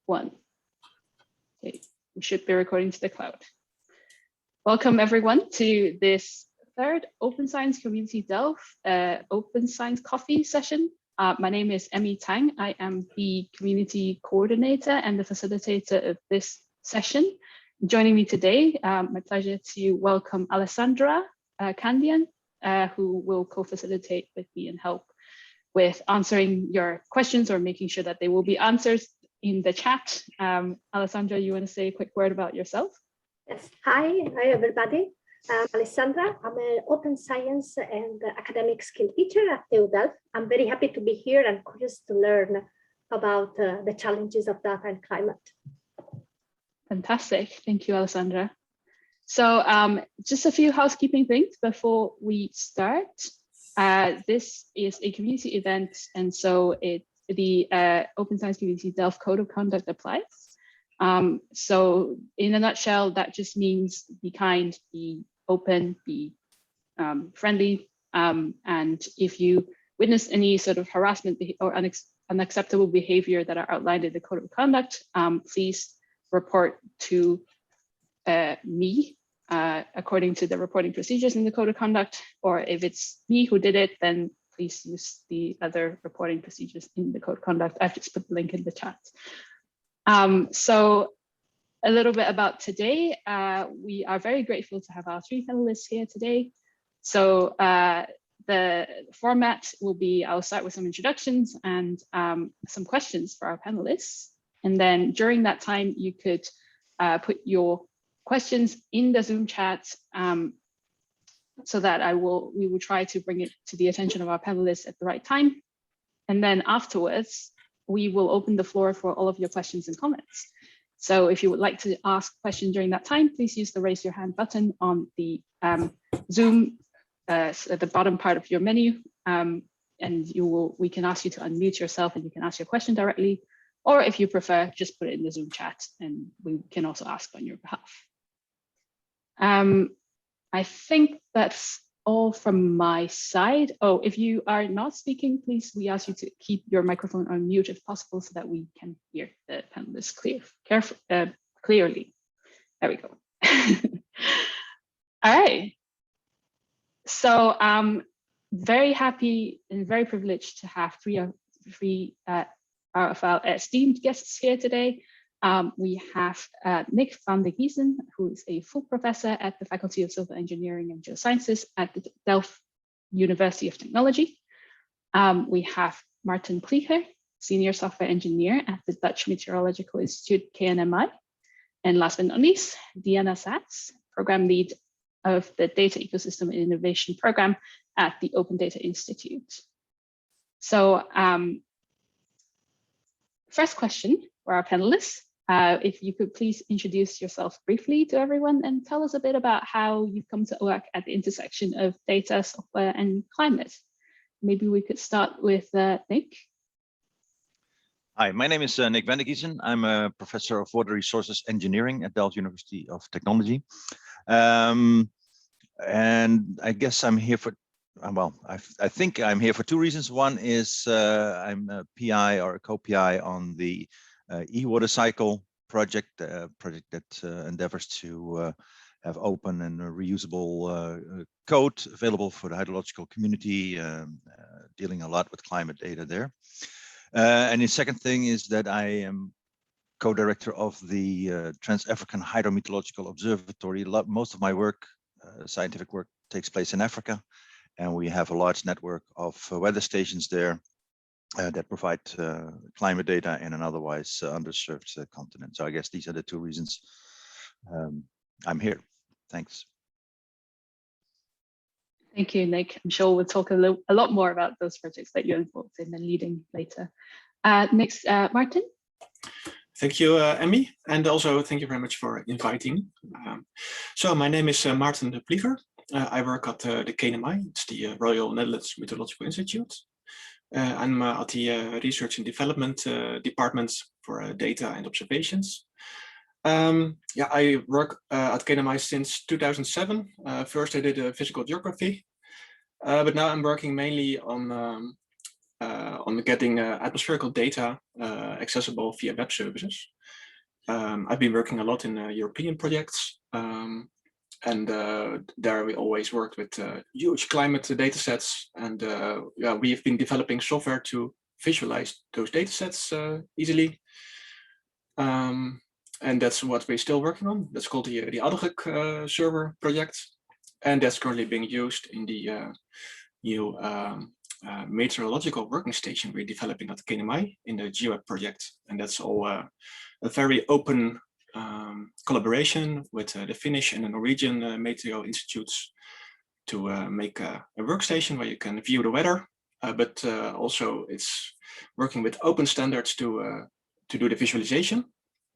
1. Okay, we should be recording to the cloud. Welcome everyone to this third Open Science Community Delft Open Science Coffee session. My name is Emmy Tang. I am the community coordinator and the facilitator of this session. Joining me today, my pleasure to welcome Alessandra Candian, who will co-facilitate with me and help with answering your questions or making sure that they will be answered in the chat. Alessandra, you want to say a quick word about yourself? Yes. Hi everybody. I'm Alessandra. I'm an open science and academic skill teacher at TU Delft. I'm very happy to be here and curious to learn about the challenges of data and climate. Fantastic. Thank you, Alessandra. So just a few housekeeping things before we start. This is a community event, and so the Open Science Community Delft Code of Conduct applies. So in a nutshell, that just means be kind, be open, be friendly, and if you witness any sort of harassment or unacceptable behavior that are outlined in the Code of Conduct, please report to me according to the reporting procedures in the Code of Conduct, or if it's me who did it, then please use the other reporting procedures in the Code of Conduct. I've just put the link in the chat. So a little bit about today. We are very grateful to have our 3 panelists here today. So the format will be, I'll start with some introductions and some questions for our panelists. And then during that time, you could put your questions in the Zoom chat so that we will try to bring it to the attention of our panelists at the right time. And then afterwards, we will open the floor for all of your questions and comments. So if you would like to ask a question during that time, please use the raise your hand button on the Zoom at the bottom part of your menu. And we can ask you to unmute yourself and you can ask your question directly. Or if you prefer, just put it in the Zoom chat and we can also ask on your behalf. I think that's all from my side. Oh, if you are not speaking, please, we ask you to keep your microphone on mute if possible so that we can hear the panelists clearly. There we go. All right. So I'm very happy and very privileged to have three of our esteemed guests here today. We have Nick van der Giezen, who is a full professor at the Faculty of Civil Engineering and Geosciences at the Delft University of Technology. We have Martin Plieger, senior software engineer at the Dutch Meteorological Institute, KNMI. And last but not least, Diana Satz, program lead of the Data Ecosystem Innovation Program at the Open Data Institute. So first question for our panelists. If you could please introduce yourself briefly to everyone and tell us a bit about how you've come to work at the intersection of data, software, and climate. Maybe we could start with Nick. Hi, my name is Nick van der Giezen. I'm a professor of water resources engineering at Delft University of Technology. And I guess I'm here for, well, I think I'm here for 2 reasons. One is I'm a PI or a co-PI on the e-water cycle project, that endeavors to have open and reusable code available for the hydrological community, dealing a lot with climate data there. And the second thing is that I am co-director of the Trans-African Hydrometeorological Observatory. Most of my work, scientific work, takes place in Africa, and we have a large network of weather stations there that provide climate data in an otherwise underserved continent. So I guess these are the 2 reasons I'm here. Thanks. Thank you, Nick. I'm sure we'll talk a lot more about those projects that you're involved in and leading later. Next, Martin. Thank you, Emmy, and also thank you very much for inviting. So my name is Martin Plieger. I work at the KNMI, it's the Royal Netherlands Meteorological Institute. I'm at the Research and Development Department for Data and Observations. Yeah, I work at KNMI since 2007. First I did physical geography, but now I'm working mainly on getting atmospherical data accessible via web services. I've been working a lot in European projects, and there we always worked with huge climate data sets, and yeah, we have been developing software to visualize those data sets easily. And that's what we're still working on. That's called the ADREC server project, and that's currently being used in the new meteorological working station we're developing at KNMI in the GWAP project. And that's all a very open collaboration with the Finnish and the Norwegian Meteo Institutes to make a workstation where you can view the weather, but also it's working with open standards to do the visualization.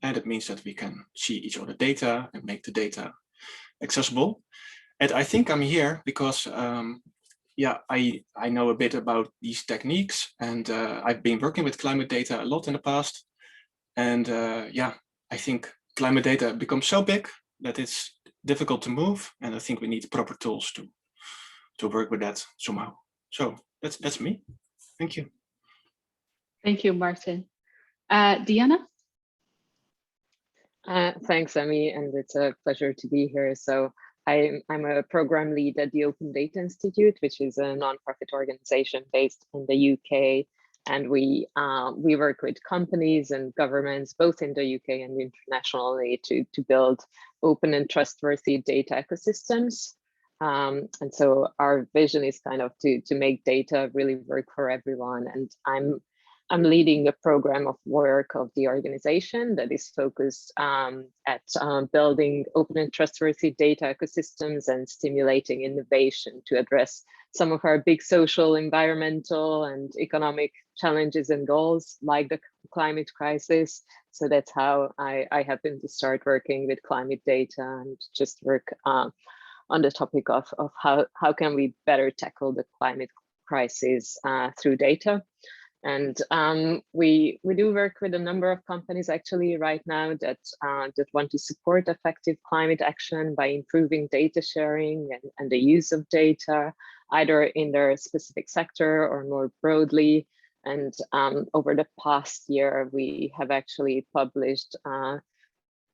And it means that we can see each other data and make the data accessible. And I think I'm here because yeah, I know a bit about these techniques, and I've been working with climate data a lot in the past. And yeah, I think climate data becomes so big that it's difficult to move, and I think we need proper tools to work with that somehow. So that's me. Thank you. Thank you, Martin. Diana? Thanks, Emmy, and it's a pleasure to be here. So I'm a program lead at the Open Data Institute, which is a nonprofit organization based in the UK. And we work with companies and governments, both in the UK and internationally, to build open and trustworthy data ecosystems. And so our vision is kind of to make data really work for everyone. And I'm leading a program of work of the organization that is focused at building open and trustworthy data ecosystems and stimulating innovation to address some of our big social, environmental, and economic challenges and goals, like the climate crisis. So that's how I happened to start working with climate data and just work on the topic of how can we better tackle the climate crisis through data. And we do work with a number of companies actually right now that want to support effective climate action by improving data sharing and the use of data, either in their specific sector or more broadly. And over the past year, we have actually published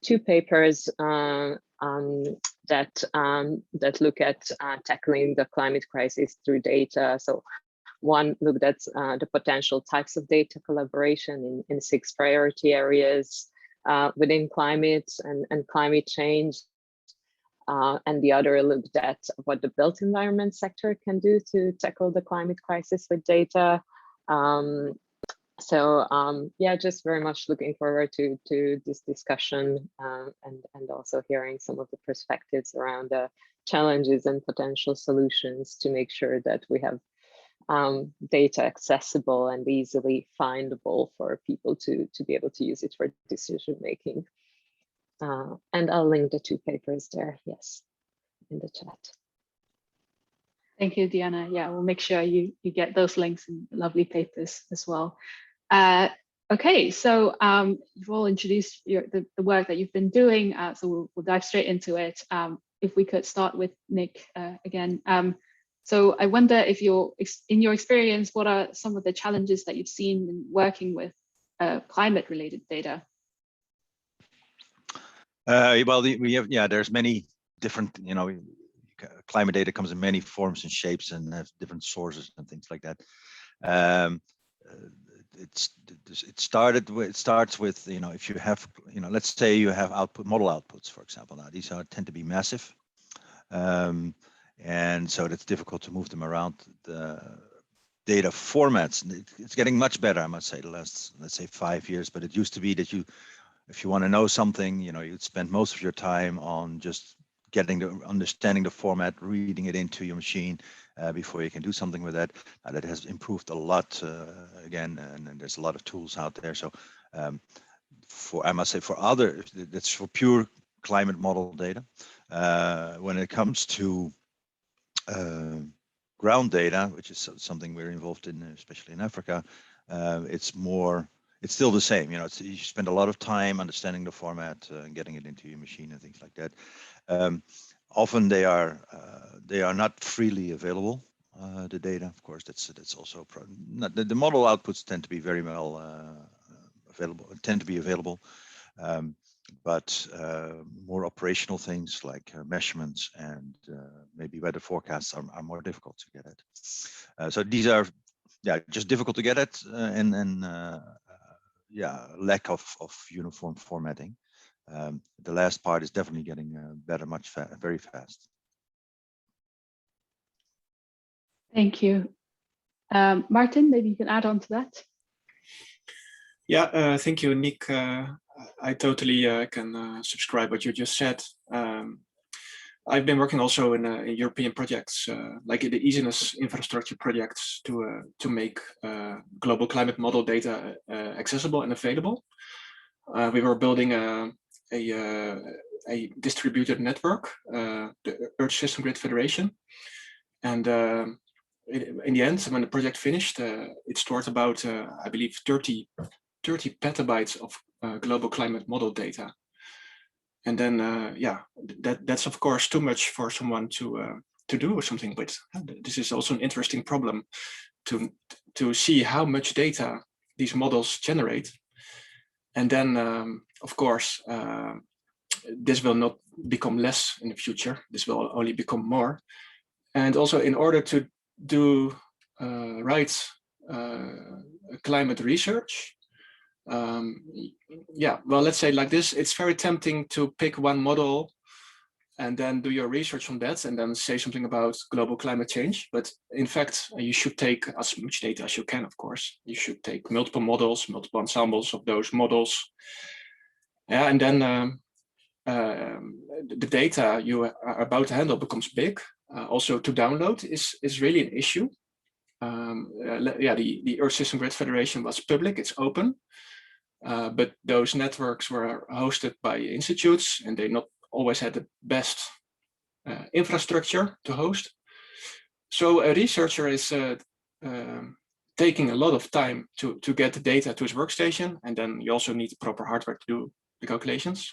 2 papers that look at tackling the climate crisis through data. So one looked at the potential types of data collaboration in 6 priority areas within climate and climate change. And the other looked at what the built environment sector can do to tackle the climate crisis with data. Yeah, just very much looking forward to this discussion and also hearing some of the perspectives around the challenges and potential solutions to make sure that we have data accessible and easily findable for people to be able to use it for decision making. And I'll link the 2 papers there, yes, in the chat. Thank you, Diana. Yeah, we'll make sure you get those links and lovely papers as well. Okay, so you've all introduced the work that you've been doing, so we'll dive straight into it. If we could start with Nick again. So I wonder if in your experience, what are some of the challenges that you've seen in working with climate-related data? Well, we have, yeah, there's many different, climate data comes in many forms and shapes and has different sources and things like that. It starts with, if you have, let's say you have model outputs, for example. Now these tend to be massive. And so it's difficult to move them around the data formats. It's getting much better, I must say, the last, let's say, 5 years. But it used to be that if you want to know something, you'd spend most of your time on just understanding the format, reading it into your machine before you can do something with that. That has improved a lot again, and there's a lot of tools out there. So I must say, that's for pure climate model data. When it comes to ground data, which is something we're involved in, especially in Africa, it's still the same. You spend a lot of time understanding the format and getting it into your machine and things like that. Often they are not freely available. The data, of course, that's also the model outputs tend to be very well available. but more operational things like measurements and maybe weather forecasts are more difficult to get at. So these are, yeah, just difficult to get at, and yeah, lack of uniform formatting. The last part is definitely getting better, very fast. Thank you. Martin, maybe you can add on to that. Yeah, thank you, Nick. I totally can subscribe what you just said. I've been working also in European projects, like in the easiness infrastructure projects, to make global climate model data accessible and available. We were building a distributed network, the Earth System Grid Federation, and in the end, when the project finished, it stored about, I believe, 30 petabytes of global climate model data. And then, yeah, that's of course too much for someone to do something with. This is also an interesting problem to see how much data these models generate. And then, of course, this will not become less in the future. This will only become more. And also, in order to do right climate research, yeah, well, let's say like this, it's very tempting to pick one model and then do your research on that and then say something about global climate change. But in fact, you should take as much data as you can, of course. You should take multiple models, multiple ensembles of those models. Yeah, and then the data you are about to handle becomes big. Also to download is really an issue. Yeah, the Earth System Grid Federation was public, it's open. But those networks were hosted by institutes and they not always had the best infrastructure to host. So a researcher is taking a lot of time to get the data to his workstation, and then you also need the proper hardware to do the calculations.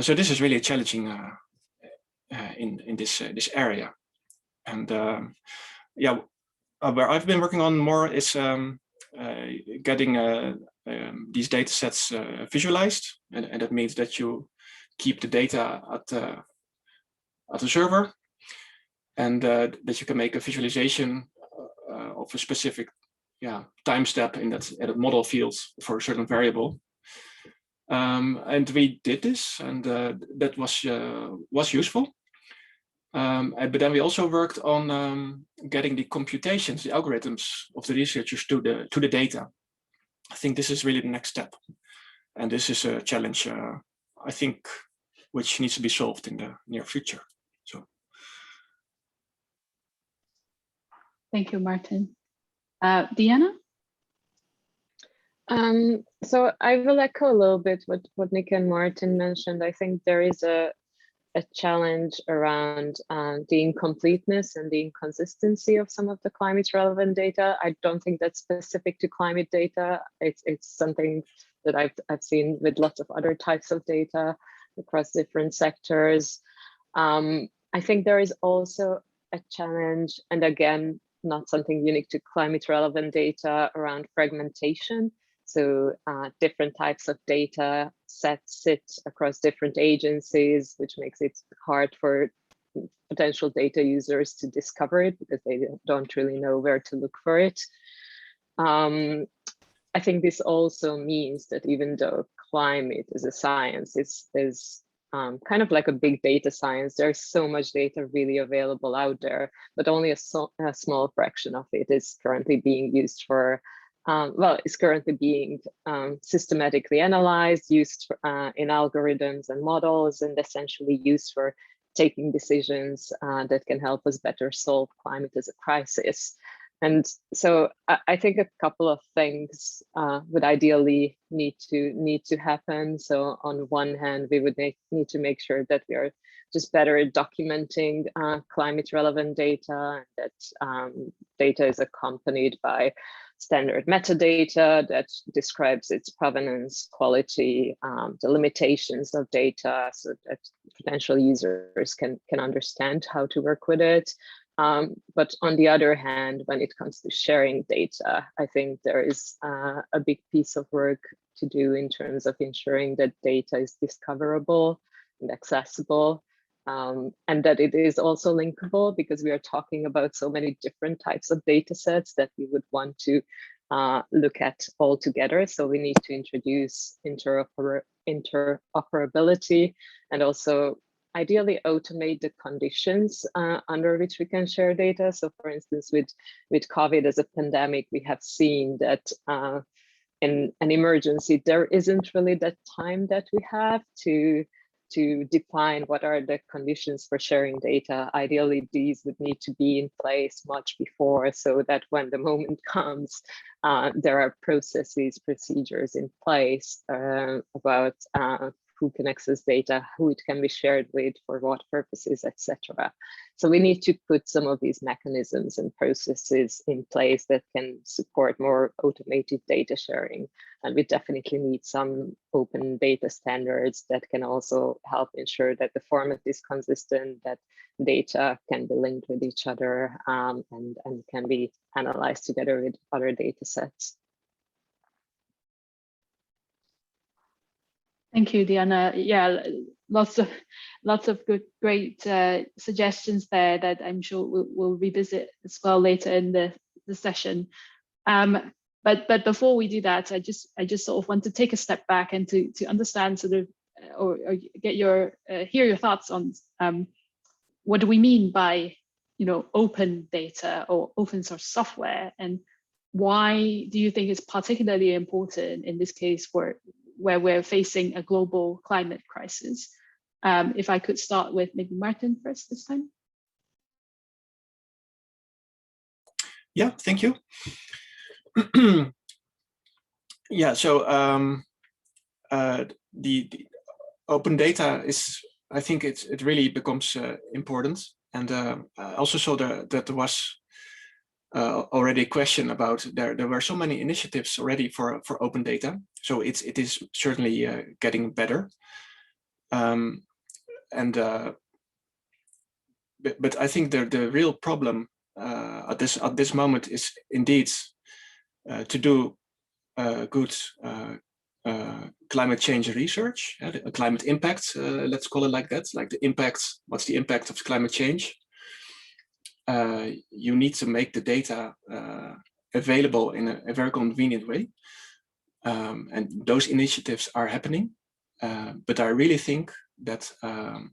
So this is really challenging in this area. And yeah, where I've been working on more is getting these data sets visualized, and that means that you keep the data at the server, and that you can make a visualization of a specific time step in that model field for a certain variable. And we did this, and that was useful. But then we also worked on getting the computations, the algorithms of the researchers to the data. I think this is really the next step. And this is a challenge, I think, which needs to be solved in the near future. So. Thank you, Martin. Deanna? So I will echo a little bit what Nick and Martin mentioned. I think there is a challenge around the incompleteness and the inconsistency of some of the climate relevant data. I don't think that's specific to climate data. It's something that I've seen with lots of other types of data across different sectors. I think there is also a challenge, and again, not something unique to climate relevant data, around fragmentation. So different types of data sets sit across different agencies, which makes it hard for potential data users to discover it because they don't really know where to look for it. I think this also means that even though climate as a science is kind of like a big data science, there's so much data really available out there, but only a small fraction of it is currently being used for well, it's currently being systematically analyzed, used in algorithms and models, and essentially used for taking decisions that can help us better solve climate as a crisis. And so I think a couple of things would ideally need to happen. So on one hand, we would need to make sure that we are just better at documenting climate relevant data, and that data is accompanied by standard metadata that describes its provenance, quality, the limitations of data, so that potential users can understand how to work with it. But on the other hand, when it comes to sharing data, I think there is a big piece of work to do in terms of ensuring that data is discoverable and accessible, and that it is also linkable, because we are talking about so many different types of data sets that we would want to look at all together. So we need to introduce interoperability, and also ideally automate the conditions under which we can share data. So for instance, with COVID as a pandemic, we have seen that in an emergency, there isn't really that time that we have to define what are the conditions for sharing data. Ideally, these would need to be in place much before, so that when the moment comes, there are processes, procedures in place about who can access data, who it can be shared with, for what purposes, etc. So we need to put some of these mechanisms and processes in place that can support more automated data sharing. And we definitely need some open data standards that can also help ensure that the format is consistent, that data can be linked with each other, and can be analyzed together with other data sets. Thank you, Diana. Yeah, lots of good, great suggestions there that I'm sure we'll revisit as well later in the session. But before we do that, I just sort of want to take a step back and to understand sort of or get your hear your thoughts on what do we mean by open data or open source software, and why do you think it's particularly important in this case where we're facing a global climate crisis? If I could start with maybe Martin first this time. Yeah, thank you. Yeah, so the open data is, I think it really becomes important. And I also saw that there was already a question about there were so many initiatives already for open data. So it is certainly getting better. But I think the real problem at this moment is indeed to do good climate change research, climate impact, let's call it like that, like the impact, what's the impact of climate change? You need to make the data available in a very convenient way. And those initiatives are happening. But I really think that, yeah,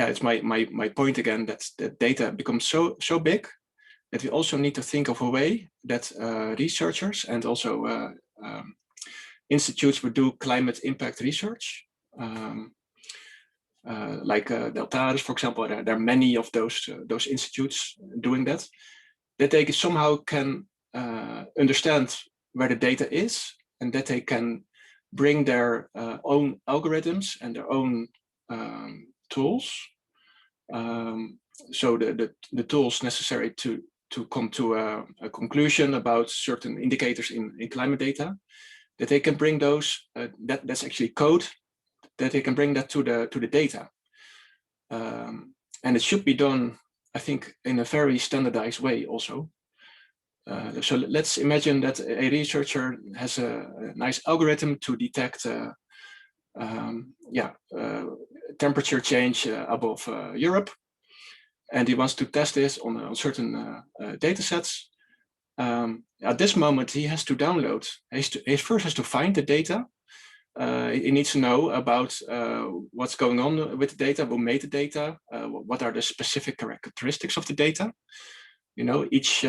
it's my point again, that the data becomes so big that we also need to think of a way that researchers and also institutes would do climate impact research. Like Deltares, for example, there are many of those institutes doing that they somehow can understand where the data is, and that they can bring their own algorithms and their own tools. So the tools necessary to come to a conclusion about certain indicators in climate data, that they can bring those, that's actually code, that they can bring that to the data. And it should be done, I think, in a very standardized way also. So let's imagine that a researcher has a nice algorithm to detect temperature change above Europe, and he wants to test this on certain data sets. At this moment, he has to download. He first has to find the data. He needs to know about what's going on with the data, who made the data, what are the specific characteristics of the data. You know, each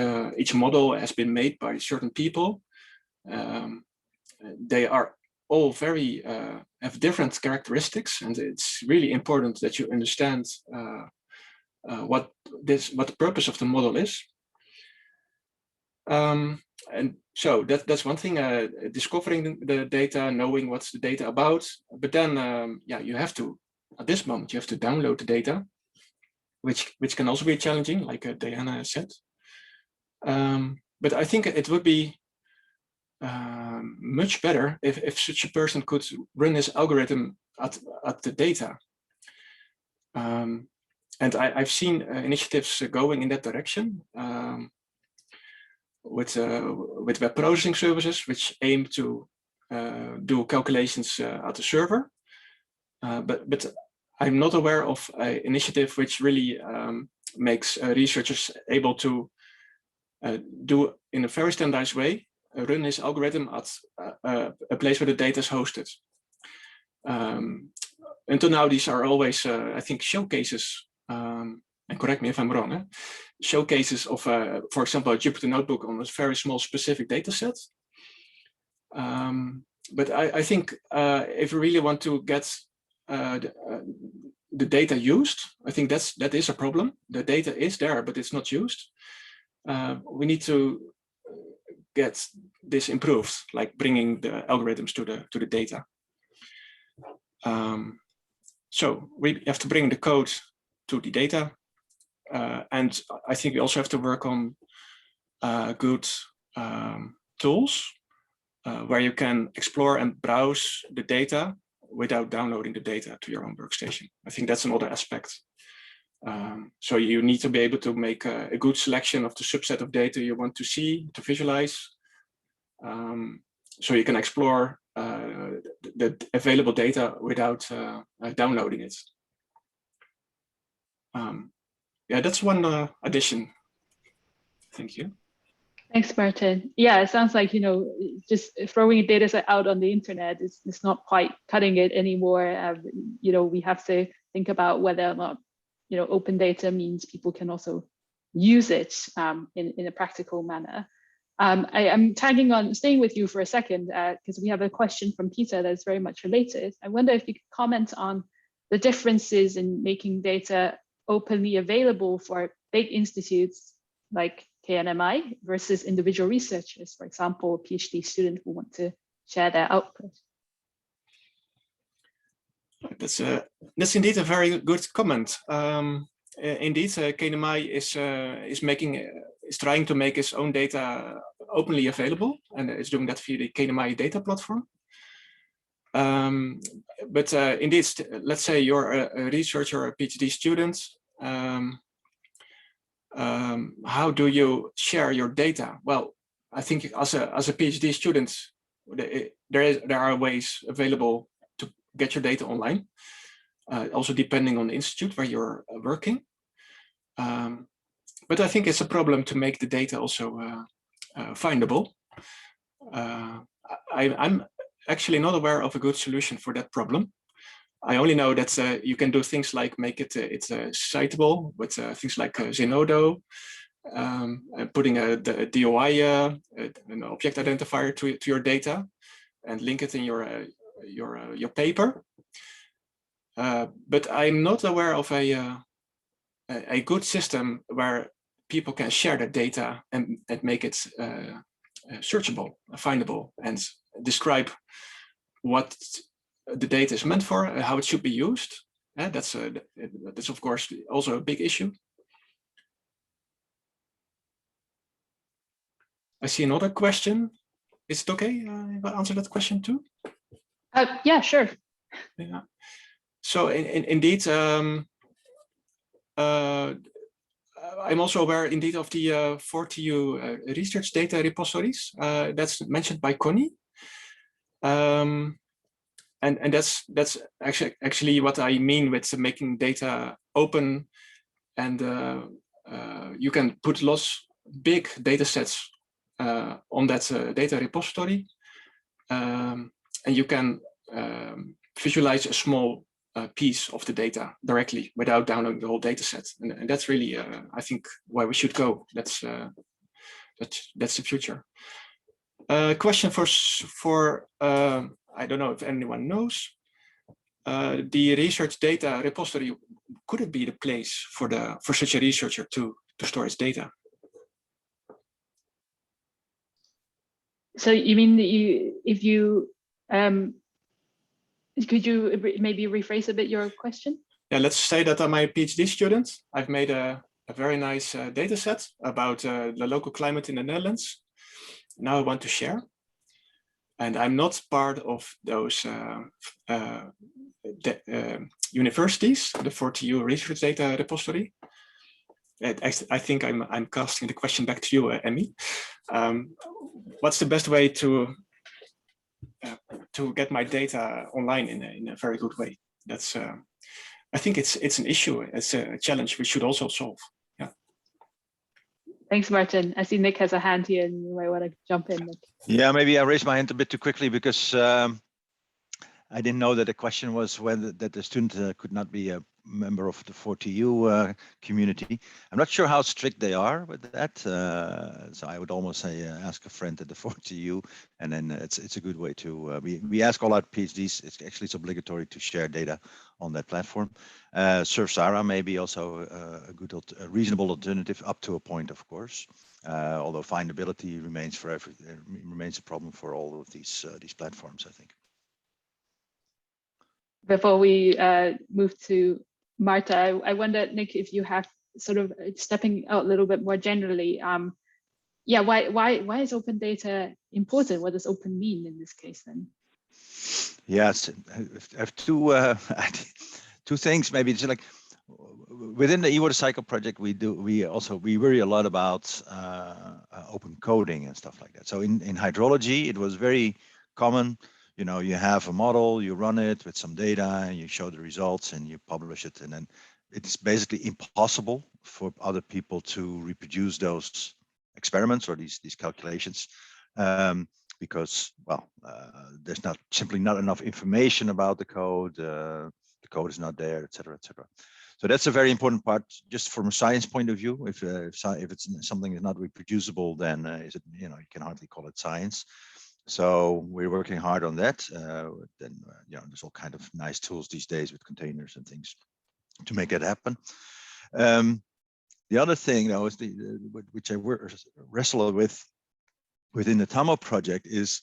model has been made by certain people. They are all very have different characteristics, and it's really important that you understand what the purpose of the model is. And so that's one thing, discovering the data, knowing what's the data about. But then, yeah, you have to, at this moment, you have to download the data, which can also be challenging, like Diana said. But I think it would be much better if such a person could run his algorithm at the data. And I've seen initiatives going in that direction with web processing services, which aim to do calculations at the server. But I'm not aware of an initiative which really makes researchers able to do in a very standardized way, run his algorithm at a place where the data is hosted. Until now, these are always, I think, showcases, and correct me if I'm wrong, showcases of, for example, a Jupyter notebook on a very small specific data set. But I think if we really want to get the data used, I think that is a problem. The data is there, but it's not used. We need to get this improved, like bringing the algorithms to the data. So we have to bring the code to the data, and I think we also have to work on good tools where you can explore and browse the data without downloading the data to your own workstation. I think that's another aspect. So you need to be able to make a good selection of the subset of data you want to see, to visualize, so you can explore the available data without downloading it. Yeah, that's one addition. Thank you. Thanks, Martin. Yeah, it sounds like, just throwing a data set out on the internet is not quite cutting it anymore. We have to think about whether or not, open data means people can also use it in a practical manner. I'm staying with you for a second, because we have a question from Peter that's very much related. I wonder if you could comment on the differences in making data openly available for big institutes like KNMI versus individual researchers, for example, a PhD student who want to share their output. That's indeed a very good comment. Indeed, KNMI is trying to make its own data openly available, and is doing that via the KNMI data platform. But indeed, let's say you're a researcher or a PhD student. How do you share your data? Well, I think as a PhD student, there are ways available to get your data online, also depending on the institute where you're working. But I think it's a problem to make the data also findable. I'm actually not aware of a good solution for that problem. I only know that you can do things like make it citable with things like Zenodo, putting a DOI, an object identifier to your data, and link it in your paper. But I'm not aware of a good system where people can share their data and make it searchable, findable, and describe what the data is meant for, how it should be used. That's of course also a big issue. I see another question. Is it okay if I answer that question too? Yeah, sure. Yeah. So indeed, I'm also aware indeed of the 4TU research data repositories that's mentioned by Connie. And that's actually what I mean with making data open, and you can put big data sets on that data repository, and you can visualize a small piece of the data directly without downloading the whole data set, and that's really I think where we should go. That's the future. Question for I don't know if anyone knows, the research data repository, could it be the place for such a researcher to store its data? So you mean that could you maybe rephrase a bit your question? Yeah, let's say that I'm a PhD student. I've made a very nice data set about the local climate in the Netherlands. Now I want to share. And I'm not part of those universities, the 4TU research data repository. I think I'm casting the question back to you, Emmy. What's the best way to get my data online in a very good way? That's I think it's an issue. It's a challenge we should also solve. Yeah. Thanks, Martin. I see Nick has a hand here, and you might want to jump in, Nick. Yeah, maybe I raised my hand a bit too quickly because I didn't know that the question was whether that the student could not be a member of the 4TU community. I'm not sure how strict they are with that. So I would almost say ask a friend at the 4TU, and then it's a good way to. We ask all our PhDs. It's obligatory to share data on that platform. Surf Sara may be also a reasonable alternative up to a point, of course. Although findability remains a problem for all of these platforms, I think. Before we move to Marta, I wonder, Nick, if you have sort of stepping out a little bit more generally. Yeah, why is open data important? What does open mean in this case then? Yes, I have two things. Maybe it's like within the eWater Cycle project, we worry a lot about open coding and stuff like that. So in hydrology, it was very common. You know, you have a model, you run it with some data, and you show the results, and you publish it, and then it's basically impossible for other people to reproduce those experiments or these calculations because, well, there's simply not enough information about the code. The code is not there, etc., etc. So that's a very important part, just from a science point of view. If it's something is not reproducible, then you can hardly call it science. So we're working hard on that. Then there's all kind of nice tools these days with containers and things to make it happen. The other thing, though, is which I wrestle with within the TAMO project is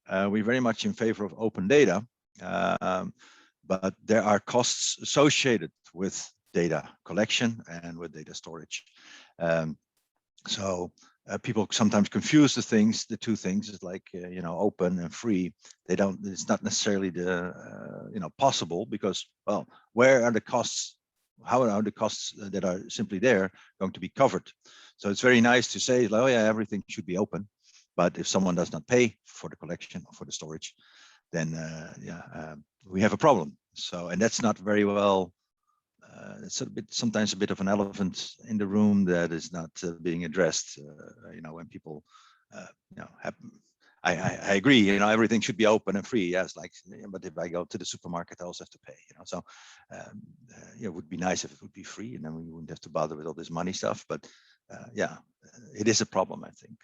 we're very much in favor of open data, but there are costs associated with data collection and with data storage. People sometimes confuse the two things. It's like open and free. It's not necessarily possible because, well, where are the costs? How are the costs that are simply there going to be covered? So it's very nice to say, like, oh yeah, everything should be open, but if someone does not pay for the collection or for the storage, then we have a problem. So, and that's not very well. It's sometimes a bit of an elephant in the room that is not being addressed. When people, I agree. Everything should be open and free. Yes, but if I go to the supermarket, I also have to pay. So it would be nice if it would be free, and then we wouldn't have to bother with all this money stuff. But it is a problem, I think,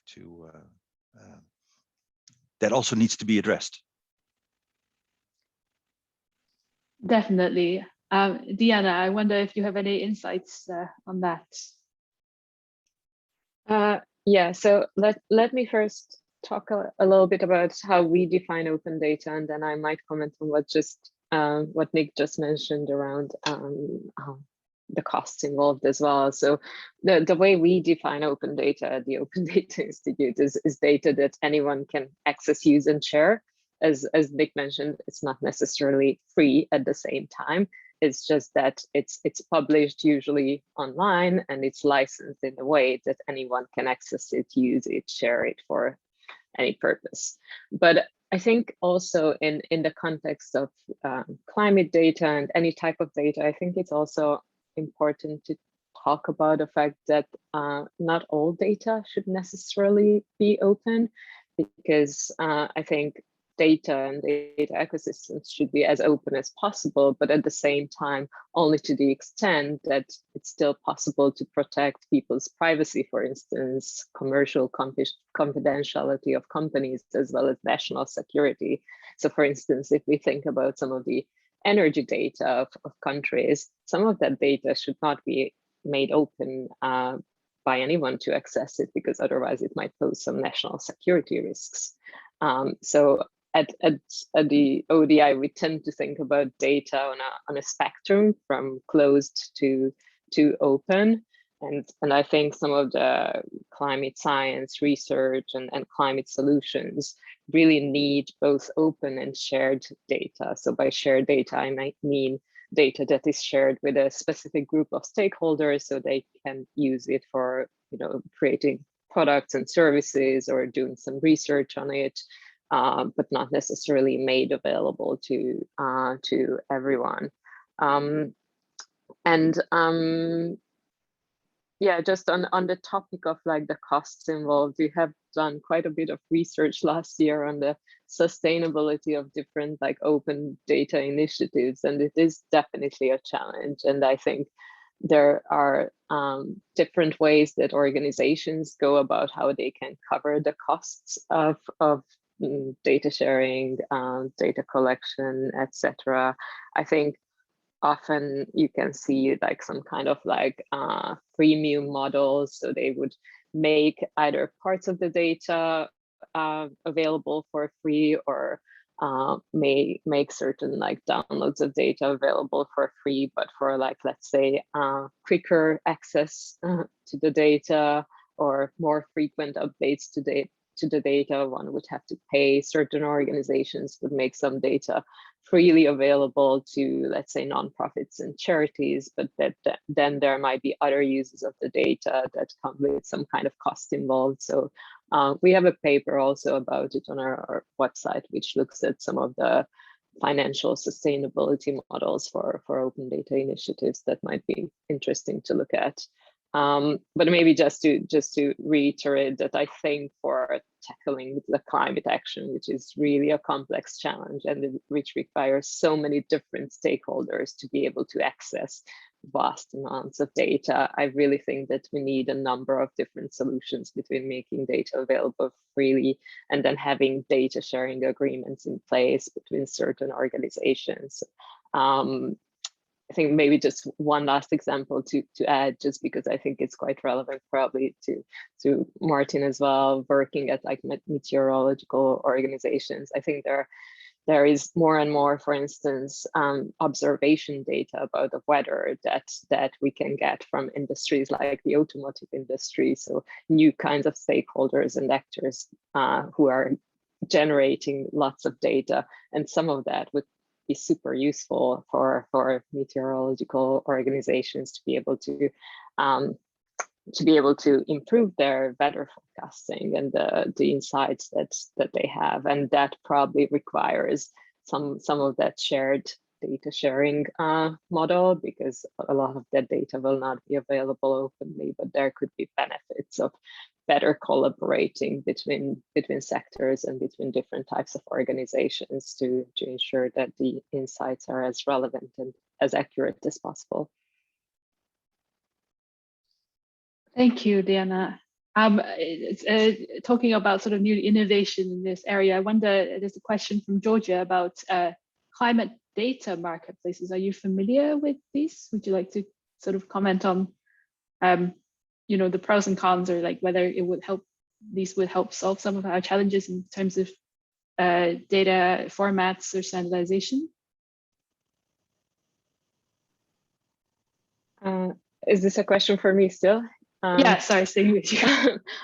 that also needs to be addressed. Definitely. Diana, I wonder if you have any insights on that. Yeah, so let me first talk a little bit about how we define open data, and then I might comment on what Nick just mentioned around the costs involved as well. So the way we define open data at the Open Data Institute is data that anyone can access, use, and share. As Nick mentioned, it's not necessarily free at the same time. It's just that it's published usually online, and it's licensed in a way that anyone can access it, use it, share it for any purpose. But I think also in the context of climate data and any type of data, I think it's also important to talk about the fact that not all data should necessarily be open, because I think data and data ecosystems should be as open as possible, but at the same time, only to the extent that it's still possible to protect people's privacy, for instance, commercial confidentiality of companies, as well as national security. So for instance, if we think about some of the energy data of countries, some of that data should not be made open by anyone to access it, because otherwise it might pose some national security risks. So at the ODI, we tend to think about data on a spectrum from closed to open. And I think some of the climate science research and climate solutions really need both open and shared data. So by shared data, I might mean data that is shared with a specific group of stakeholders so they can use it for, creating products and services or doing some research on it, but not necessarily made available to everyone. Yeah, just on the topic of like the costs involved, we have done quite a bit of research last year on the sustainability of different like open data initiatives, and it is definitely a challenge. And I think there are different ways that organizations go about how they can cover the costs of data sharing, data collection, etc. I think often you can see like some kind of like freemium models. So they would make either parts of the data available for free, or may make certain like downloads of data available for free, but for like, let's say, quicker access to the data or more frequent updates to the data, one would have to pay. Certain organizations would make some data freely available to, let's say, nonprofits and charities, but then there might be other uses of the data that come with some kind of cost involved. So we have a paper also about it on our website, which looks at some of the financial sustainability models for open data initiatives that might be interesting to look at. But maybe just to reiterate that I think for tackling the climate action, which is really a complex challenge and which requires so many different stakeholders to be able to access vast amounts of data, I really think that we need a number of different solutions between making data available freely and then having data sharing agreements in place between certain organizations. I think maybe just one last example to add, just because I think it's quite relevant probably to Martin as well, working at like meteorological organizations. I think there is more and more, for instance, observation data about the weather that we can get from industries like the automotive industry. So new kinds of stakeholders and actors who are generating lots of data, and some of that would be super useful for meteorological organizations to be able to improve their weather forecasting and the insights that they have, and that probably requires some of that shared data sharing model, because a lot of that data will not be available openly, but there could be benefits of better collaborating between sectors and between different types of organizations to ensure that the insights are as relevant and as accurate as possible. Thank you, Diana. Talking about sort of new innovation in this area, I wonder, there's a question from Georgia about climate data marketplaces. Are you familiar with these? Would you like to sort of comment on the pros and cons, or like whether these would help solve some of our challenges in terms of data formats or standardization? Is this a question for me still? Yeah, sorry, staying with you.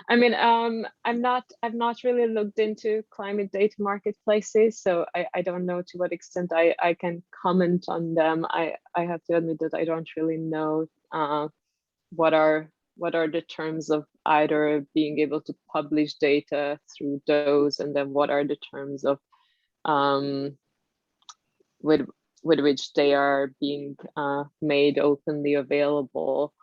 I mean, I've not really looked into climate data marketplaces, so I don't know to what extent I can comment on them. I have to admit that I don't really know what are the terms of either being able to publish data through those, and then what are the terms of with which they are being made openly available.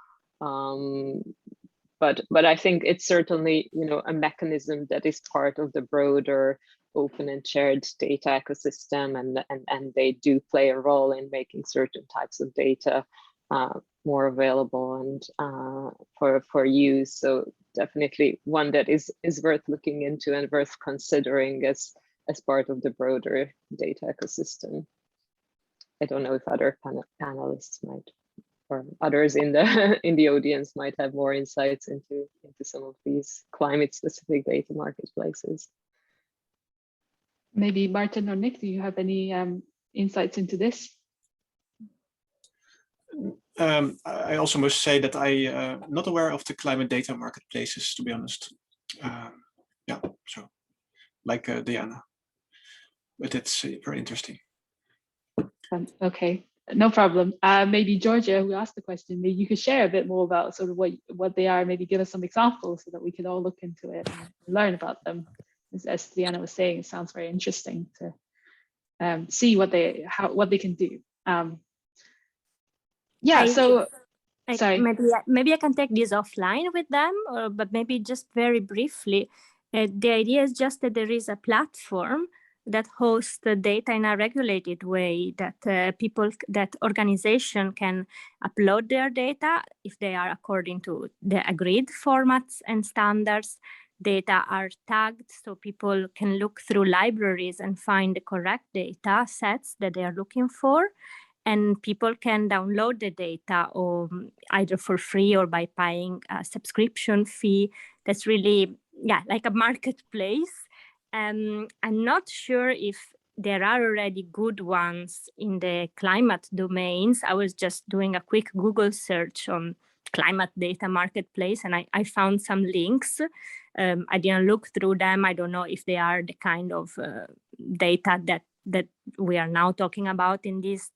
But I think it's certainly a mechanism that is part of the broader open and shared data ecosystem, and they do play a role in making certain types of data more available and for use. So definitely one that is worth looking into and worth considering as part of the broader data ecosystem. I don't know if other panelists might, or others in the audience might have more insights into some of these climate specific data marketplaces. Maybe Martin or Nick, do you have any insights into this? I also must say that I'm not aware of the climate data marketplaces, to be honest. Yeah, so like Diana, but it's very interesting. Okay, no problem. Maybe Georgia, who asked the question, maybe you could share a bit more about sort of what they are, maybe give us some examples so that we can all look into it and learn about them. As Diana was saying, it sounds very interesting to see what they can do. Yeah, sorry. Maybe I can take this offline with them, but maybe just very briefly. The idea is just that there is a platform that hosts the data in a regulated way, that that organization can upload their data if they are according to the agreed formats and standards. Data are tagged so people can look through libraries and find the correct data sets that they are looking for. And people can download the data or either for free or by paying a subscription fee. That's really, yeah, like a marketplace. I'm not sure if there are already good ones in the climate domains. I was just doing a quick Google search on climate data marketplace and I found some links. I didn't look through them. I don't know if they are the kind of data that we are now talking about in this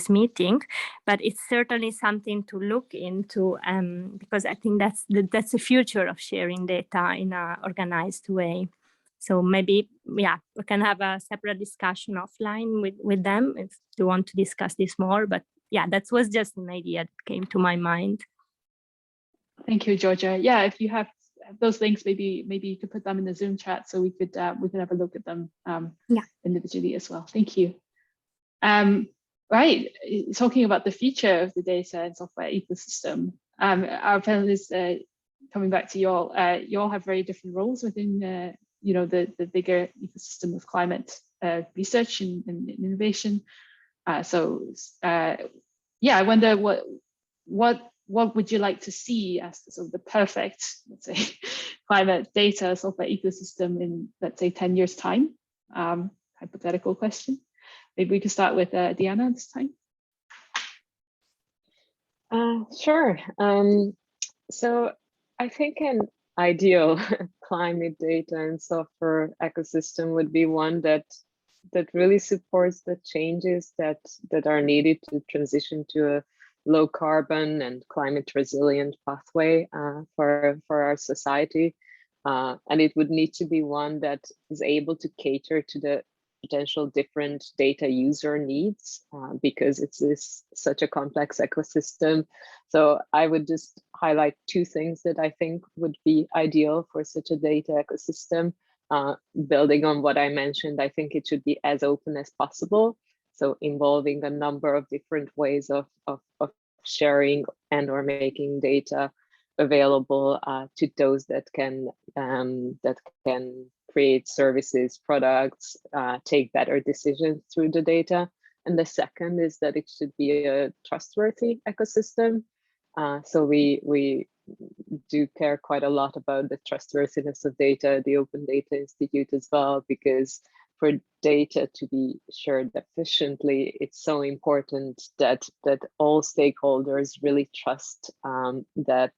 meeting, but it's certainly something to look into because I think that's the future of sharing data in an organized way. So maybe, yeah, we can have a separate discussion offline with them if you want to discuss this more. But yeah, that was just an idea that came to my mind. Thank you, Georgia. Yeah, if you have those links, maybe you could put them in the Zoom chat so we could have a look at them individually as well. Thank you. Right, talking about the future of the data and software ecosystem, our panelists, coming back to you all have very different roles within the bigger ecosystem of climate research and innovation. Yeah, I wonder what would you like to see as sort of the perfect, let's say, climate data software ecosystem in, let's say, 10 years time? Hypothetical question. Maybe we could start with Diana this time. Sure. So I think an ideal climate data and software ecosystem would be one that really supports the changes that are needed to transition to a low carbon and climate resilient pathway for our society. And it would need to be one that is able to cater to the potential different data user needs because it's such a complex ecosystem. So I would just highlight two things that I think would be ideal for such a data ecosystem. Building on what I mentioned, I think it should be as open as possible. So involving a number of different ways of sharing and or making data available to those that can create services, products, take better decisions through the data. And the second is that it should be a trustworthy ecosystem. So we do care quite a lot about the trustworthiness of data, the Open Data Institute as well, because for data to be shared efficiently, it's so important that all stakeholders really trust that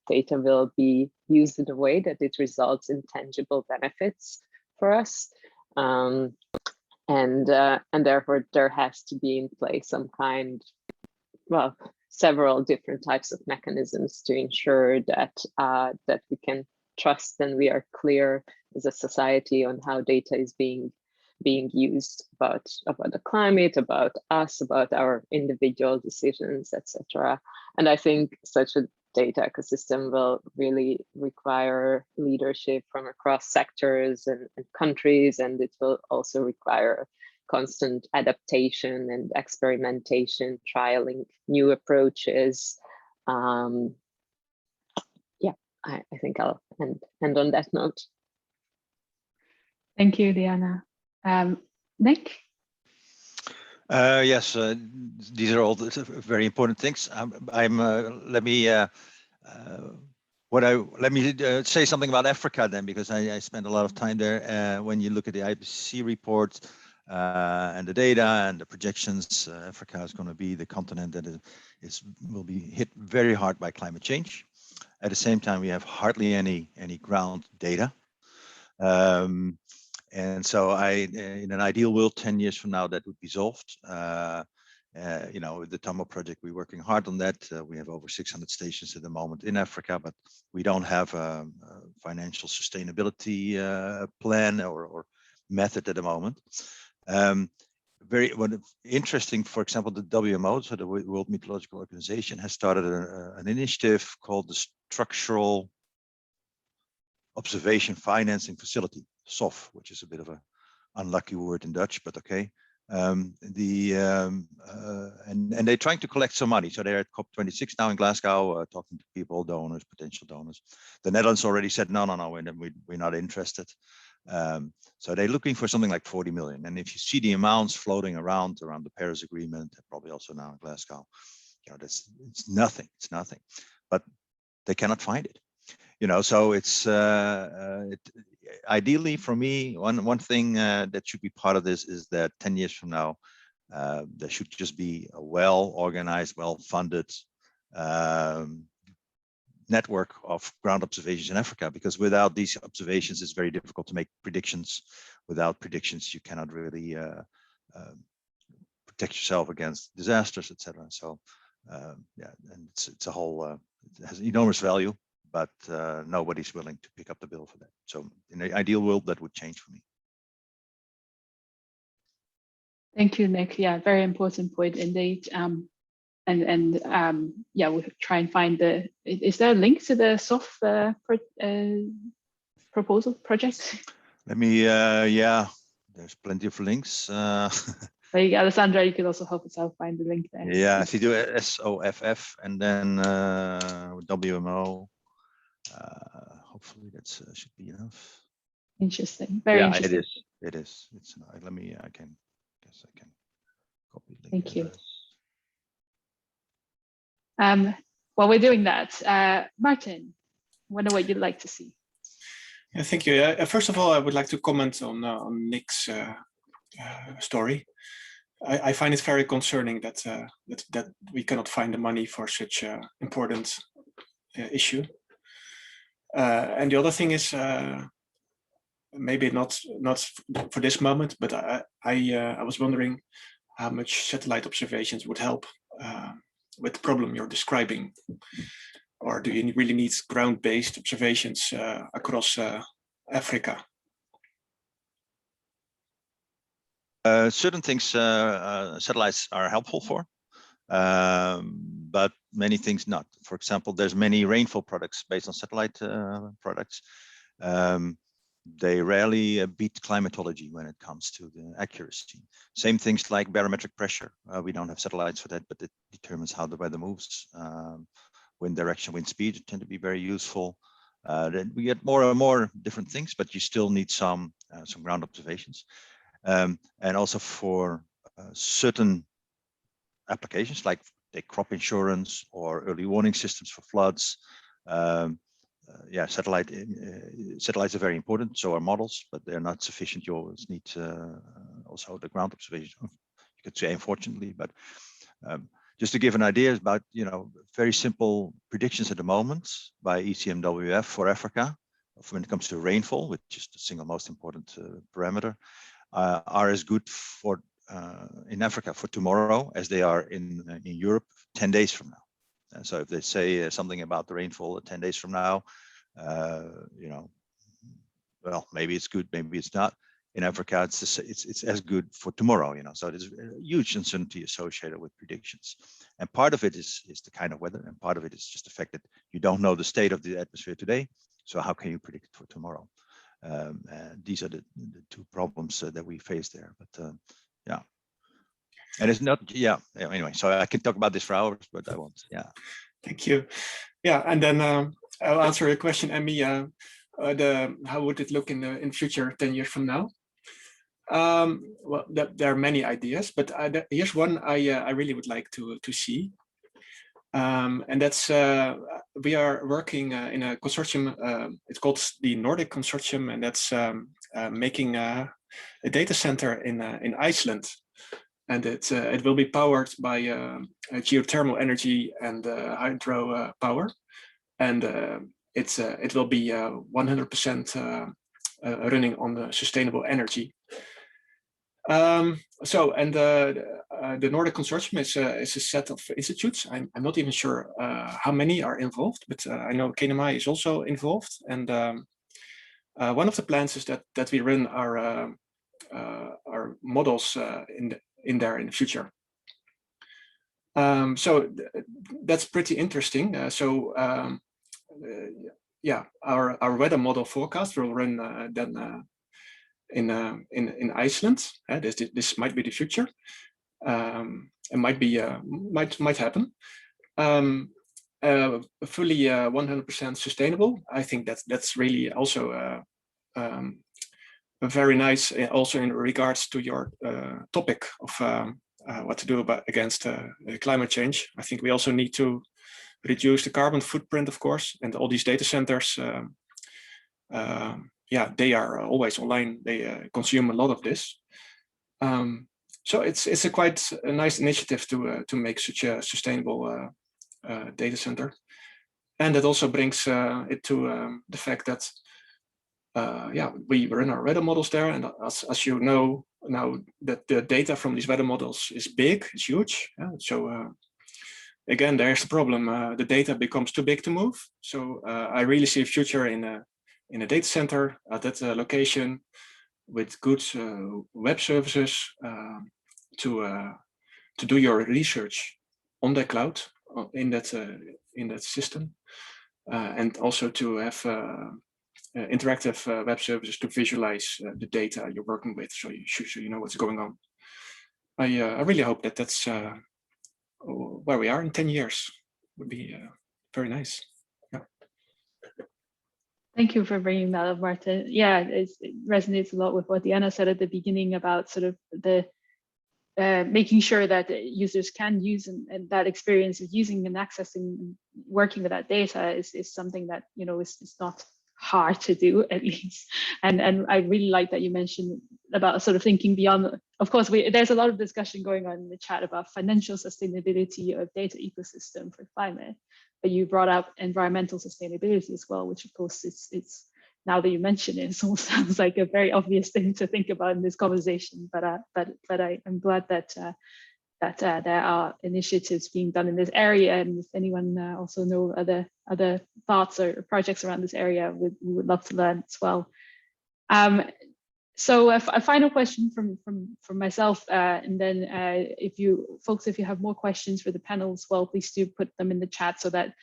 data will be used in a way that it results in tangible benefits for us. And therefore there has to be in place some kind, well, several different types of mechanisms to ensure that that we can trust and we are clear as a society on how data is being used about the climate, about us, about our individual decisions, etc. And I think such a data ecosystem will really require leadership from across sectors and countries, and it will also require constant adaptation and experimentation, trialing new approaches. Yeah, I think I'll end on that note. Thank you, Diana. Nick? Yes, these are all very important things. Let me say something about Africa then, because I spent a lot of time there. When you look at the IPCC report, and the data and the projections, Africa is going to be the continent that will be hit very hard by climate change. At the same time, we have hardly any ground data. And so in an ideal world, 10 years from now, that would be solved. You know, with the TAMO project, we're working hard on that. We have over 600 stations at the moment in Africa, but we don't have a financial sustainability plan or method at the moment. Very interesting, for example, the WMO, so the World Meteorological Organization, has started an initiative called the Structural Observation Financing Facility, SOF, which is a bit of a unlucky word in Dutch, but okay. And they're trying to collect some money. So they're at COP26 now in Glasgow, talking to people, donors, potential donors. The Netherlands already said, no, we're not interested. So they're looking for something like 40 million. And if you see the amounts floating around the Paris Agreement, probably also now in Glasgow, you know, it's nothing. It's nothing. But they cannot find it. You know, so it's ideally for me, one thing that should be part of this is that 10 years from now, there should just be a well-organized, well-funded network of ground observations in Africa, because without these observations, it's very difficult to make predictions. Without predictions, you cannot really protect yourself against disasters, etc. So yeah, and it's a whole, it has enormous value, but nobody's willing to pick up the bill for that. So in the ideal world, that would change for me. Thank you, Nick. Yeah, very important point indeed. Yeah, we'll try and find is there a link to the SOF proposal project? Let me, yeah, there's plenty of links. There you go, Alessandra, you could also help us out find the link there. Yeah, if you do SOFF and then WMO, hopefully that should be enough. Interesting, very interesting. It is. It's. Let me. I can copy. Thank you. While we're doing that, Martin, wonder what you'd like to see. Yeah, thank you. First of all, I would like to comment on Nick's story. I find it very concerning that that we cannot find the money for such an important issue. And the other thing is, maybe not for this moment, but I was wondering how much satellite observations would help with the problem you're describing, or do you really need ground-based observations across Africa? Certain things satellites are helpful for, but many things not. For example, there's many rainfall products based on satellite products. They rarely beat climatology when it comes to the accuracy. Same things like barometric pressure. We don't have satellites for that, but it determines how the weather moves. Wind direction, wind speed tend to be very useful. Then we get more and more different things, but you still need some ground observations. And also for certain applications, like take crop insurance or early warning systems for floods. Yeah, satellites are very important. So are models, but they're not sufficient. You always need also the ground observation. You could say, unfortunately, but just to give an idea about, you know, very simple predictions at the moment by ECMWF for Africa, when it comes to rainfall, which is the single most important parameter, are as good for in Africa for tomorrow as they are in Europe 10 days from now. And so if they say something about the rainfall 10 days from now, you know, well, maybe it's good, maybe it's not. In Africa, it's as good for tomorrow, you know. So there's a huge uncertainty associated with predictions, and part of it is the kind of weather, and part of it is just the fact that you don't know the state of the atmosphere today. So how can you predict it for tomorrow? These are the two problems that we face there. But yeah, and it's not. Yeah. Anyway, so I can talk about this for hours, but I won't. Yeah. Thank you. Yeah, and then I'll answer your question, Emmy. How would it look in future 10 years from now? Well, there are many ideas, but here's one I really would like to see, and that's we are working in a consortium. It's called the Nordic Consortium, and that's making data center in Iceland, and it will be powered by geothermal energy and hydro power, and it will be 100% running on the sustainable energy. The Nordic Consortium is a set of institutes. I'm not even sure how many are involved, but I know KNMI is also involved. And one of the plans is that we run our models in there in the future. So that's pretty interesting. Yeah, our weather model forecast will run then in Iceland. This might be the future. It might be might happen. Fully 100% sustainable. I think that's really also very nice. Also in regards to your topic of what to do against climate change. I think we also need to reduce the carbon footprint, of course, and all these data centers. Yeah, they are always online. They consume a lot of this. So it's a quite a nice initiative to make such a sustainable data center, and it also brings it to the fact that yeah, we run our weather models there, and as you know now, that the data from these weather models is big, it's huge. So again, there's the problem. The data becomes too big to move. So I really see a future in a data center at that location with good web services to do your research on the cloud in that system, and also to have interactive web services to visualize the data you're working with, so you know what's going on. I really hope that that's where we are in 10 years. Would be very nice. Yeah. Thank you for bringing that up, Martin. Yeah, it resonates a lot with what Diana said at the beginning about sort of the making sure that users can use and that experience of using and accessing and working with that data is something that, you know, is not hard to do, at least. And I really like that you mentioned about sort of thinking beyond. Of course, there's a lot of discussion going on in the chat about financial sustainability of data ecosystem for climate, but you brought up environmental sustainability as well, which of course it's now that you mention it, it almost sounds like a very obvious thing to think about in this conversation. But I'm glad that there are initiatives being done in this area, and if anyone also know other thoughts or projects around this area, we would love to learn as well. So a final question from myself, and then if you have more questions for the panel as well, please do put them in the chat so that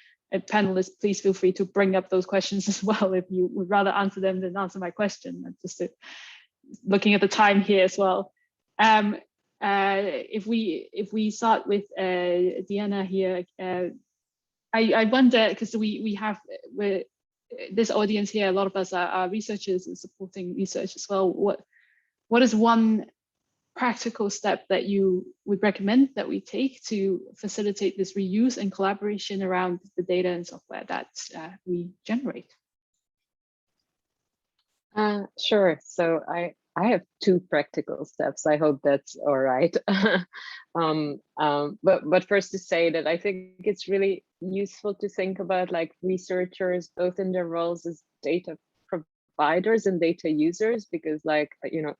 panelists, please feel free to bring up those questions as well if you would rather answer them than answer my question. I'm just looking at the time here as well. If we start with Diana here, I wonder, because we're this audience here, a lot of us are researchers and supporting research as well. What is one practical step that you would recommend that we take to facilitate this reuse and collaboration around the data and software that we generate? Sure. So I have two practical steps. I hope that's all right. But first to say that I think it's really useful to think about like researchers, both in their roles as data providers and data users, because like, you know,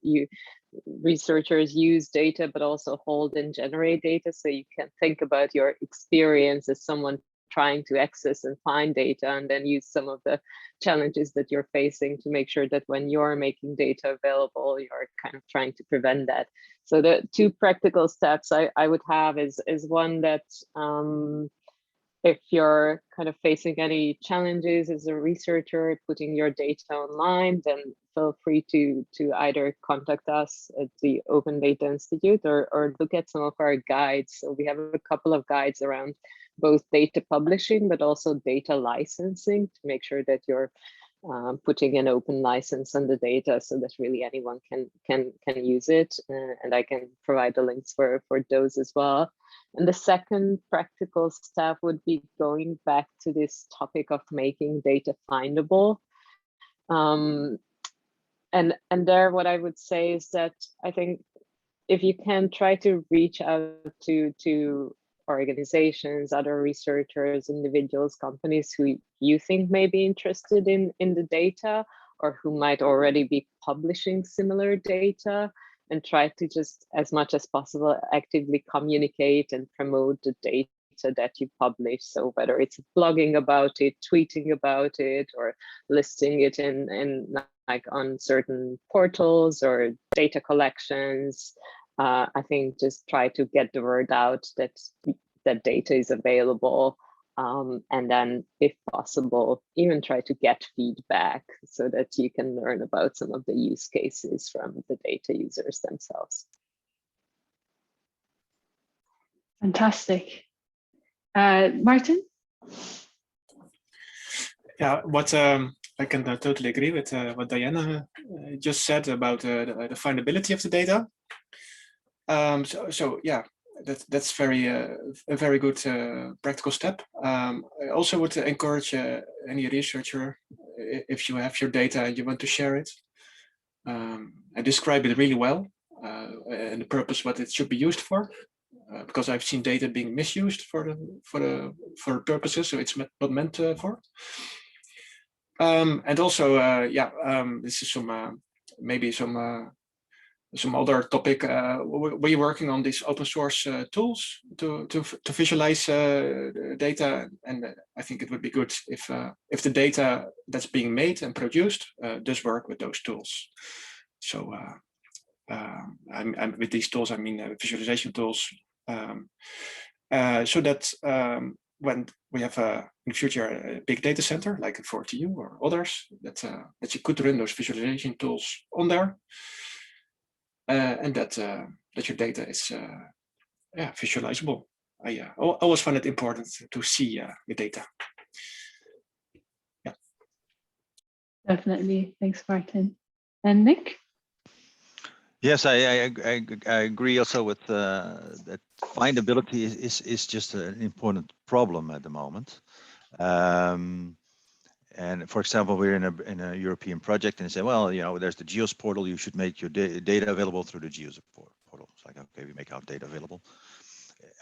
researchers use data, but also hold and generate data. So you can think about your experience as someone trying to access and find data, and then use some of the challenges that you're facing to make sure that when you're making data available, you're kind of trying to prevent that. So the two practical steps I would have is one that if you're kind of facing any challenges as a researcher putting your data online, then feel free to either contact us at the Open Data Institute or look at some of our guides. So we have a couple of guides around both data publishing, but also data licensing to make sure that you're putting an open license on the data so that really anyone can use it. And I can provide the links for those as well. And the second practical step would be going back to this topic of making data findable. and there, what I would say is that I think if you can try to reach out to organizations, other researchers, individuals, companies who you think may be interested in the data, or who might already be publishing similar data, and try to just, as much as possible, actively communicate and promote the data that you publish. So whether it's blogging about it, tweeting about it, or listing it in like on certain portals or data collections, I think just try to get the word out that that data is available. And then, if possible, even try to get feedback so that you can learn about some of the use cases from the data users themselves. Fantastic. Martin? Yeah, what I can totally agree with what Diana just said about the findability of the data. So yeah, that's very a very good practical step. I also would encourage any researcher, if you have your data and you want to share it, and describe it really well, and the purpose what it should be used for. Because I've seen data being misused for purposes, so it's not meant for. And also, this is some maybe some other topic. We're working on these open source tools to visualize data, and I think it would be good if the data that's being made and produced does work with those tools. So I'm with these tools, I mean visualization tools, so that when we have in the future a big data center like for TU or others, that you could run those visualization tools on there. And that your data is visualizable. I always find it important to see the data. Yeah. Definitely. Thanks, Martin. And Nick? Yes, I agree also with that findability is just an important problem at the moment. And for example, we're in a European project, and they say, well, you know, there's the GEOS portal. You should make your data available through the GEOS portal. It's like, okay, we make our data available.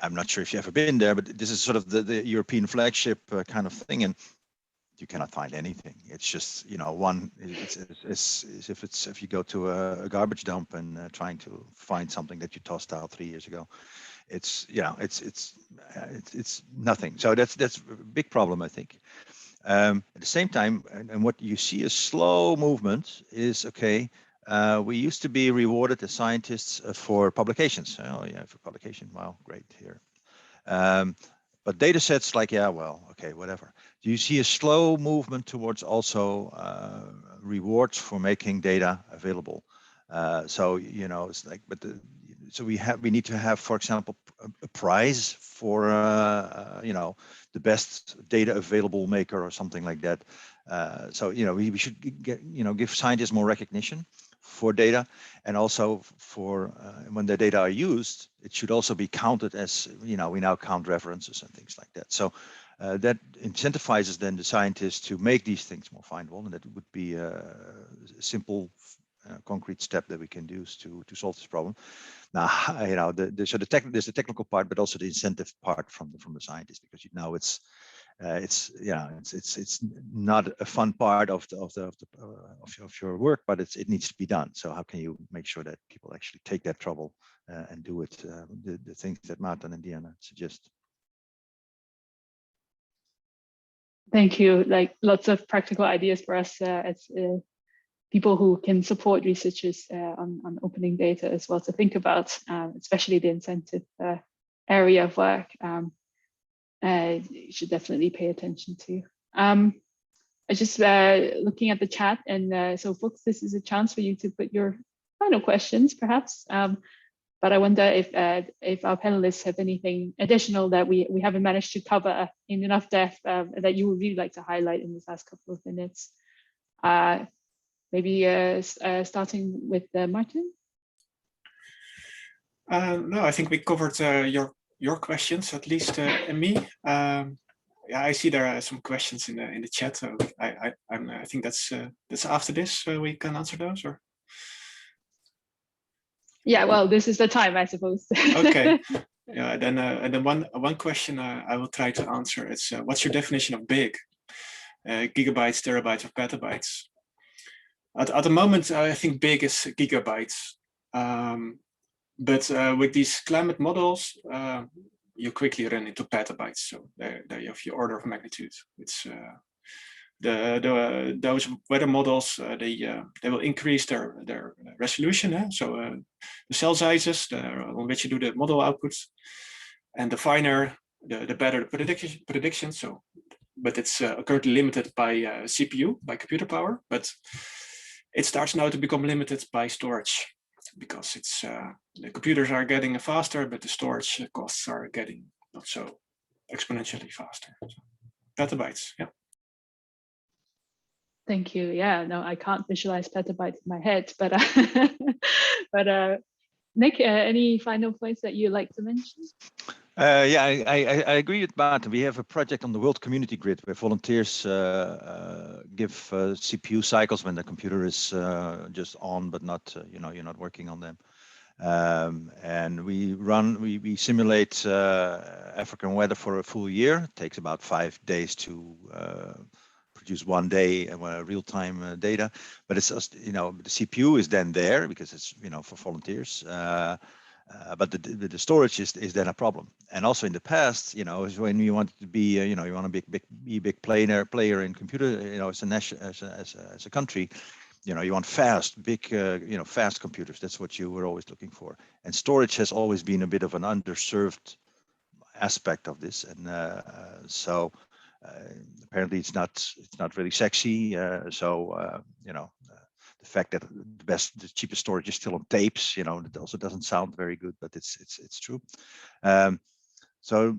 I'm not sure if you've ever been there, but this is sort of the European flagship kind of thing, and you cannot find anything. It's just, you know, it's if you go to a garbage dump and trying to find something that you tossed out 3 years ago, it's, you know, it's nothing. So that's a big problem, I think. At the same time, and what you see is slow movement is, okay, we used to be rewarded as scientists for publications. Oh yeah, for publication, wow, great here. But data sets, like, yeah, well, okay, whatever. Do you see a slow movement towards also rewards for making data available? So, you know, it's like, but so we need to have, for example, a prize for you know, the best data available maker or something like that. So, you know, we should get, you know, give scientists more recognition for data, and also for when the data are used, it should also be counted as, you know, we now count references and things like that. So that incentivizes then the scientists to make these things more findable, and that would be a simple concrete step that we can do to solve this problem. Now, you know, there's the technical part, but also the incentive part from the scientists, because now it's not a fun part of your work, but it needs to be done. So how can you make sure that people actually take that trouble and do it, the things that Martin and Diana suggest? Thank you. Like, lots of practical ideas for us as people who can support researchers on opening data as well to think about, especially the incentive area of work. You should definitely pay attention to. I just looking at the chat, and so folks, this is a chance for you to put your final questions, perhaps. But I wonder if our panelists have anything additional that we haven't managed to cover in enough depth that you would really like to highlight in this last couple of minutes. Maybe starting with Martin. No, I think we covered your questions, at least, and me. yeah, I see there are some questions in the chat. So I think that's after this we can answer those, or. Yeah, well, this is the time, I suppose. Okay. Yeah, then and then one question I will try to answer is what's your definition of big? Gigabytes, terabytes, or petabytes? At the moment, I think big is gigabytes. But with these climate models, you quickly run into petabytes. So there you have your order of magnitude. It's those weather models, they will increase their resolution. So the cell sizes on which you do the model outputs, and the finer, the better the prediction. So, but it's currently limited by CPU, by computer power. But it starts now to become limited by storage, because it's the computers are getting faster, but the storage costs are getting not so exponentially faster. So, petabytes, yeah. Thank you. Yeah, no, I can't visualize petabytes in my head, but Nick, any final points that you'd like to mention? Yeah, I agree with Maarten. We have a project on the World Community Grid where volunteers give CPU cycles when the computer is just on, but not, you're not working on them. And we simulate African weather for a full year. It takes about 5 days to produce 1 day real-time data, but it's just, the CPU is then there because it's, for volunteers. But the storage is then a problem. And also in the past, when you want to be, you want to be a big player in computer, as a country, you want fast, big, fast computers. That's what you were always looking for. And storage has always been a bit of an underserved aspect of this, and so apparently it's not really sexy. The fact that the cheapest storage is still on tapes, it also doesn't sound very good, but it's true. So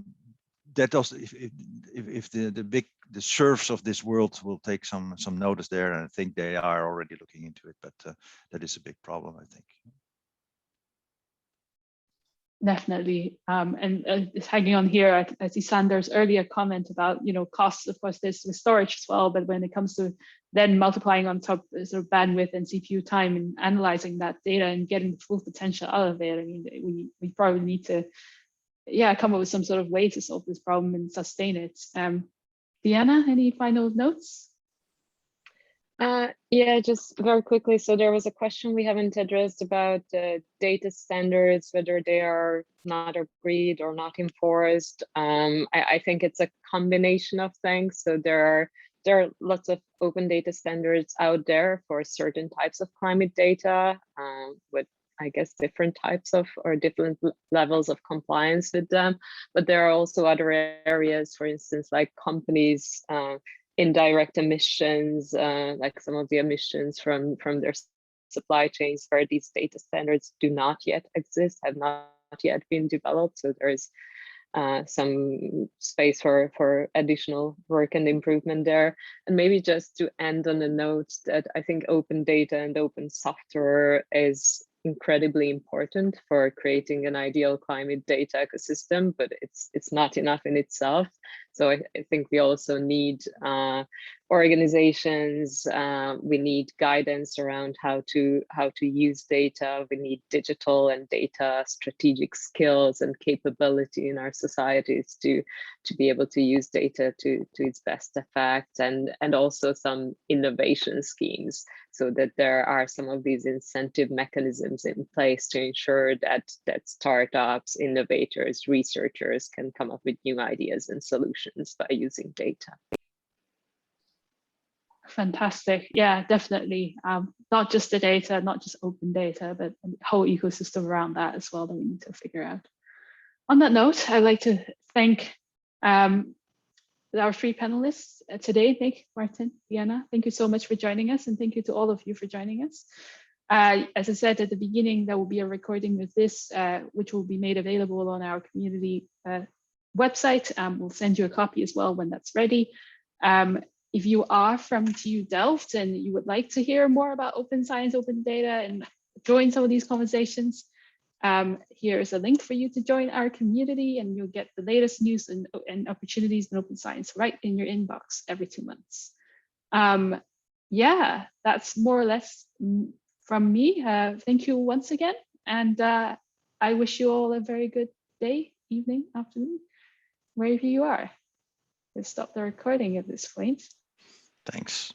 that also, if the serfs of this world will take some notice there, and I think they are already looking into it, but that is a big problem, I think. Definitely. And hanging on here, I see Sander's earlier comment about, costs. Of course, there's with storage as well, but when it comes to then multiplying on top sort of bandwidth and CPU time and analyzing that data and getting the full potential out of it, I mean, we probably need to, come up with some sort of way to solve this problem and sustain it. Diana, any final notes? Yeah, just very quickly. So there was a question we haven't addressed about data standards, whether they are not agreed or not enforced. I think it's a combination of things. So there are lots of open data standards out there for certain types of climate data, with, I guess, different types of or different levels of compliance with them. But there are also other areas, for instance, like companies, indirect emissions, like some of the emissions from their supply chains, where these data standards do not yet exist, have not yet been developed. So there is some space for additional work and improvement there. And maybe just to end on a note that I think open data and open software is incredibly important for creating an ideal climate data ecosystem, but it's not enough in itself. So I think we also need organizations, we need guidance around how to use data. We need digital and data strategic skills and capability in our societies to be able to use data to its best effect, and also some innovation schemes, so that there are some of these incentive mechanisms in place to ensure that startups, innovators, researchers can come up with new ideas and solutions by using data. Fantastic. Yeah, definitely. Not just the data, not just open data, but the whole ecosystem around that as well that we need to figure out. On that note, I'd like to thank our 3 panelists today, Nick, Maarten, Diana. Thank you so much for joining us, and thank you to all of you for joining us. As I said at the beginning, there will be a recording of this, which will be made available on our community website. We'll send you a copy as well when that's ready. If you are from TU Delft and you would like to hear more about open science, open data, and join some of these conversations, Here is a link for you to join our community, and you'll get the latest news and opportunities in open science right in your inbox every 2 months. Yeah, that's more or less from me. Thank you once again. And I wish you all a very good day, evening, afternoon, wherever you are. Let's stop the recording at this point. Thanks.